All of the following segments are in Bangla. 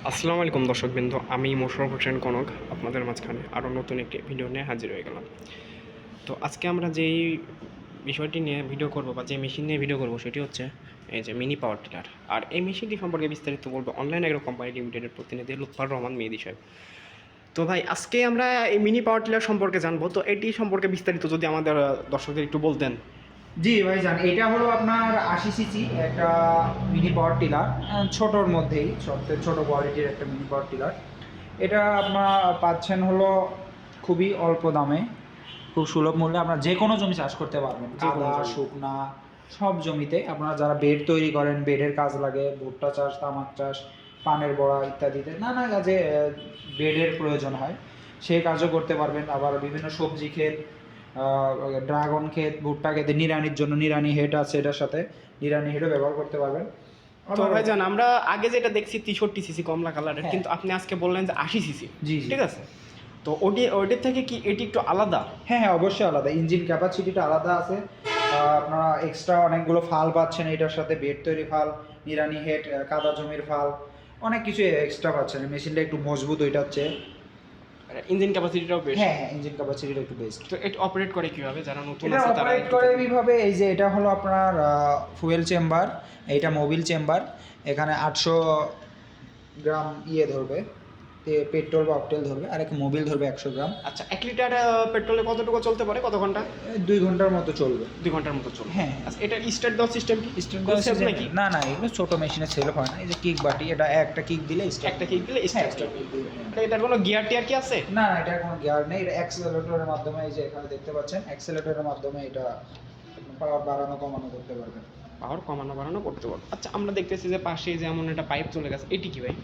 আসসালামু আলাইকুম দর্শকবৃন্দ, আমি মোশাররফ হোসেন কনক আপনাদের মাঝখানে আরও নতুন একটি ভিডিও নিয়ে হাজির হয়ে গেলাম। তো আজকে আমরা যেই বিষয়টি নিয়ে ভিডিও করব বা যে মেশিন নিয়ে ভিডিও করব সেটি হচ্ছে এই যে মিনি পাওয়ার টিলার। আর এই মেশিনটি সম্পর্কে বিস্তারিত বলবো অনলাইন এগ্রো কোম্পানি লিমিটেডের প্রতিনিধি লুৎফর রহমান মেহেদী সাহেব। তো ভাই, আজকে আমরা এই মিনি পাওয়ার টিলার সম্পর্কে জানবো। তো এটি সম্পর্কে বিস্তারিত যদি আমাদের দর্শকদের একটু বলতেন। জি ভাইজান, এটা হলো আপনার 80 সিসি একটা মিনি পাওয়ার টিলার, ছোটোর মধ্যেই সবচেয়ে ছোটো কোয়ালিটির একটা মিনি পাওয়ার টিলার। এটা আপনার পাচ্ছেন হলো খুবই অল্প দামে, খুব সুলভ মূল্যে। আপনার যে কোনো জমি চাষ করতে পারবেন, কাদা শুকনা সব জমিতে। আপনারা যারা বেড তৈরি করেন, বেডের কাজ লাগে, ভুট্টা চাষ, তামাক চাষ, পানের বড়া ইত্যাদিতে নানা কাজে বেডের প্রয়োজন হয়, সেই কাজও করতে পারবেন। আবার বিভিন্ন সবজি ক্ষেত, ড্রাগন ক্ষেত, ভুট্টা ক্ষেতে নিড়ানির জন্য নিড়ানি হেড আছে, এটার সাথে নিড়ানি হেডও ব্যবহার করতে পারবেন। তো ভাইজান, আমরা আগে যেটা দেখছি 63 সিসি কমলা কালারের, কিন্তু আপনি আজকে বললেন যে 80 সিসি। জি, ঠিক আছে। তো ওটির থেকে কি এটি একটু আলাদা? হ্যাঁ হ্যাঁ, অবশ্যই আলাদা। ইঞ্জিন ক্যাপাসিটিটা আলাদা আছে। আপনারা এক্সট্রা অনেকগুলো ফাল পাচ্ছেন এটার সাথে, বেড তৈরি ফাল, নিড়ানি হেড, কাদা জমির ফাল, অনেক কিছু এক্সট্রা পাচ্ছেন। মেশিনটা একটু মজবুত ওইটার চেয়ে। ইঞ্জিন ক্যাপাসিটিটাও বেশ। হ্যাঁ হ্যাঁ, ইঞ্জিন ক্যাপাসিটিটা একটু বেস্ট। তো এটা অপারেট করে কিভাবে, যারা নতুন এটা আছে তারা? অপারেট করে এইভাবে, এই যে এটা হলো আপনার ফুয়েল চেম্বার, এইটা মোবিল চেম্বার। এখানে 800 গ্রাম ধরবে, পেট্রোল বা অকটেল ধরবে, আর এক মোবিল ধরবে 100 গ্রাম। আচ্ছা, 1 লিটার পেট্রোলে কতটুকু চলতে পারে, কত ঘন্টা? 2 ঘন্টার মতো চলবে। 2 ঘন্টার মতো চলবে। হ্যাঁ। আচ্ছা, এটা স্টার্ট দেওয়ার সিস্টেম কি? নাকি? না না, এগুলো ছোট মেশিনে সেল হয় না। এই যে কিক বাটি, এটা একটা কিক দিলে একটা কিক দিলে স্টার্ট। এটার কোনো গিয়ার টিয়ার কি আছে? না না, এটা কোনো গিয়ার নেই। এটা অ্যাক্সেলারেটরের মাধ্যমে, এই যে এখানে দেখতে পাচ্ছেন, অ্যাক্সেলারেটরের মাধ্যমে এটা পাওয়ার বাড়ানো কমানো করতে পারবেন। পাওয়ার কমানো বাড়ানো করতে পারবো। আচ্ছা, আমরা দেখতেছি যে পাশে যেমন একটা পাইপ চলে গেছে, এটি কি ভাই?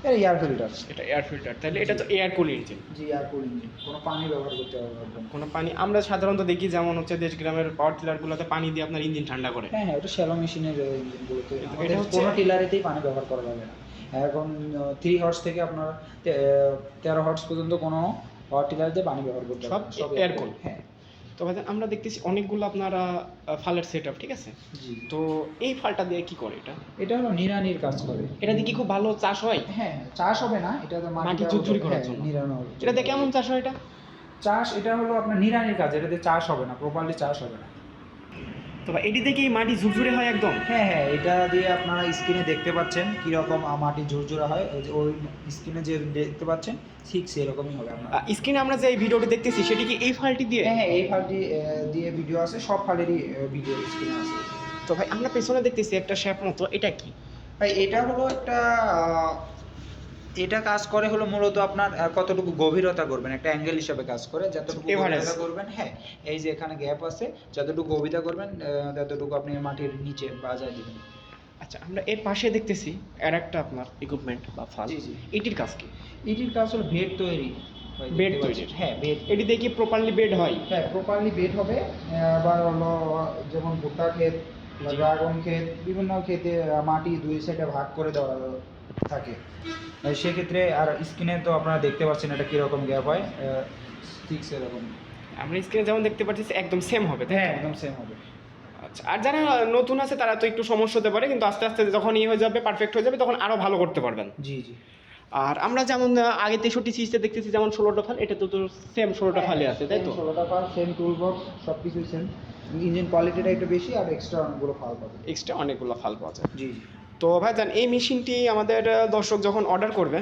এটা এয়ার ফিল্টার। এটা এয়ার ফিল্টার, তাহলে এটা তো এয়ার কুল ইঞ্জিন। জি, এয়ার কুল ইঞ্জিন। কোনো পানি ব্যবহার করতে হবে না। কোনো পানি? আমরা সাধারণত দেখি যেমন হচ্ছে দেশ গ্রামের পাওয়ার টিলারগুলোতে পানি দিয়ে আপনার ইঞ্জিন ঠান্ডা করে। হ্যাঁ হ্যাঁ, ওটা শ্যালো মেশিনের ইঞ্জিনগুলোতে। এটা হচ্ছে কোনো টিলারেতেই পানি ব্যবহার করা যাবে না। এখন 3 হর্স থেকে আপনার 13 হর্স পর্যন্ত কোনো পাওয়ার টিলারে পানি ব্যবহার করতে হবে সব এয়ার কুল। হ্যাঁ। তো ভাই, আমরা দেখতেছি অনেকগুলো আপনারা ফালের সেট আপ, ঠিক আছে। জি। তো এই ফালটা দিয়ে কি করে এটা? এটা হলো নিড়ানির কাজ করে। এটা দিয়ে কি খুব ভালো চাষ হয়? হ্যাঁ, চাষ হবে না, এটা তো মাটি ঝুরঝুরি করার জন্য। নিড়ানো হবে। এটা দিয়ে কেমন চাষ হয় এটা? চাষ, এটা হলো আপনার নিড়ানির কাজ, এটাতে চাষ হবে না, প্রপারলি চাষ হবে না। তো ভাই, এটি দিয়ে কি মাটি ঝুরঝুরে হয় একদম? হ্যাঁ হ্যাঁ, এটা দিয়ে আপনারা স্ক্রিনে দেখতে পাচ্ছেন কীরকম মাটি ঝুরঝুরা হয়। ওই স্ক্রিনে যে দেখতে পাচ্ছেন ঠিক সেরকমই হবে আপনার। স্ক্রিনে আমরা যে এই ভিডিওটি দেখতেছি সেটি কি এই ফালটি দিয়ে? হ্যাঁ হ্যাঁ, এই ফালটি দিয়ে ভিডিও আছে, সব ফালেরই ভিডিও স্ক্রিনে আছে। তো ভাই, আমরা পেছনে দেখতেছি একটা শ্যাপ মতো, এটা কি ভাই? এটা হলো একটা এটা কাজ করে হলো মূলত আপনার কতটুকু গভীরতা করবেন, একটা অ্যাঙ্গেল হিসাবে কাজ করে। যতটুকু গভীরতা করবেন, হ্যাঁ, এই যে এখানে গ্যাপ আছে, যতটুকু গভীরতা করবেন ততটুকু আপনি মাটির নিচে বাজায় দিবেন। আচ্ছা, আমরা এর পাশে দেখতেছি আর একটা আপনার ইকুইপমেন্ট বা ফাল। জি জি। এটির কাজ কি? এটির কাজ হলো বেড তৈরি। বেড তৈরি? হ্যাঁ, বেড। এটি দিয়ে কি প্রপারলি বেড হয়? হ্যাঁ, প্রপারলি বেড হবে। আবার হলো যেমন ভুট্টা ক্ষেত, ড্রাগন ক্ষেত, বিভিন্ন ক্ষেতে মাটি 2 সাইডে ভাগ করে দেওয়া থাকে। সেক্ষেত্রে আর স্ক্রিনে তো আপনারা দেখতে পাচ্ছেন এটা কীরকম গ্যাপ হয়, ঠিক সেরকম। আমরা স্ক্রিনে যেমন দেখতে পাচ্ছি একদম সেম হবে, তাই? হ্যাঁ, একদম সেম হবে। আচ্ছা, আর যারা নতুন আছে তারা তো একটু সমস্যা হতে পারে, কিন্তু আস্তে আস্তে যখন হয়ে যাবে, পারফেক্ট হয়ে যাবে, তখন আরও ভালো করতে পারবেন। জি জি। আর আমরা যেমন আগে 63 সিসিতে দেখতেছি যেমন 16টা ফাল, এটা তো সেম 16টা ফালে আছে, তাই তো? 16টা ফাল, সেম টুল বক্স, সব কিছুই সেম। ইঞ্জিন কোয়ালিটিটা একটু বেশি, আর এক্সট্রা অনেকগুলো ফাল পাবে। এক্সট্রা অনেকগুলো ফাল পাওয়া যায়। জি জি। তো ভাইজান, এই মেশিনটি আমাদের দর্শক যখন অর্ডার করবে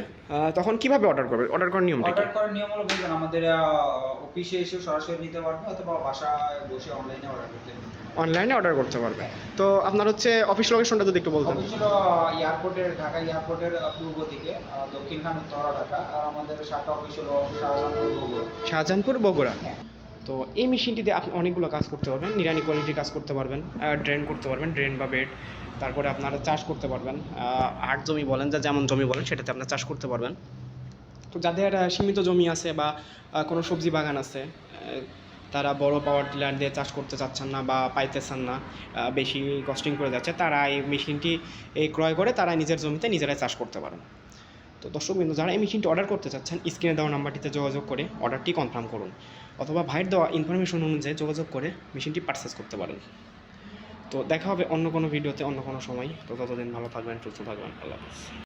তখন কিভাবে অর্ডার করবে? অর্ডার করার নিয়মটা কি? অর্ডার করার নিয়ম হলো বলবেন, আমাদের অফিসে এসে সরাসরি নিতে পারবে, অথবা বাসায় বসে অনলাইনে অর্ডার করতে পারবে। অনলাইনে অর্ডার করতে পারবে। তো আপনার হচ্ছে অফিস লোকেশনটা যদি একটু বলতেন। অফিস হলো এয়ারপোর্টের, ঢাকা এয়ারপোর্টের পূর্ব দিকে, দক্ষিণখান উত্তরা ঢাকা। আর আমাদের শাখা অফিস হলো শাহজাহানপুর, বগুড়া। শাহজাহানপুর, বগুড়া। হ্যাঁ। তো এই মেশিনটি দিয়ে আপনি অনেকগুলো কাজ করতে পারবেন। নিড়ানি কোয়ালিটির কাজ করতে পারবেন, ড্রেন করতে পারবেন, ড্রেন বা বেড। তারপরে আপনারা চাষ করতে পারবেন, আট জমি বলেন, যা যেমন জমি বলেন সেটাতে আপনার চাষ করতে পারবেন। তো যাদের সীমিত জমি আছে বা কোনো সবজি বাগান আছে, তারা বড় পাওয়ার টিলার দিয়ে চাষ করতে চাচ্ছেন না বা পাইতেছেন না, বেশি কস্টিং করে যাচ্ছে, তারা এই মেশিনটি ক্রয় করে তারা নিজের জমিতে নিজেরাই চাষ করতে পারেন। তো দর্শকবৃন্দ, যারা এই মেশিনটি অর্ডার করতে চাচ্ছেন, স্ক্রিনে দেওয়া নাম্বারটিতে যোগাযোগ করে অর্ডারটি কনফার্ম করুন, অথবা ভাইয়ের দেওয়া ইনফরমেশন অনুযায়ী যোগাযোগ করে মেশিনটি পারচেস করতে পারেন। তো দেখা হবে অন্য কোনো ভিডিওতে, অন্য কোনো সময়। তো ততদিন ভালো থাকবেন, সুস্থ থাকবেন। আল্লাহ হাফেজ।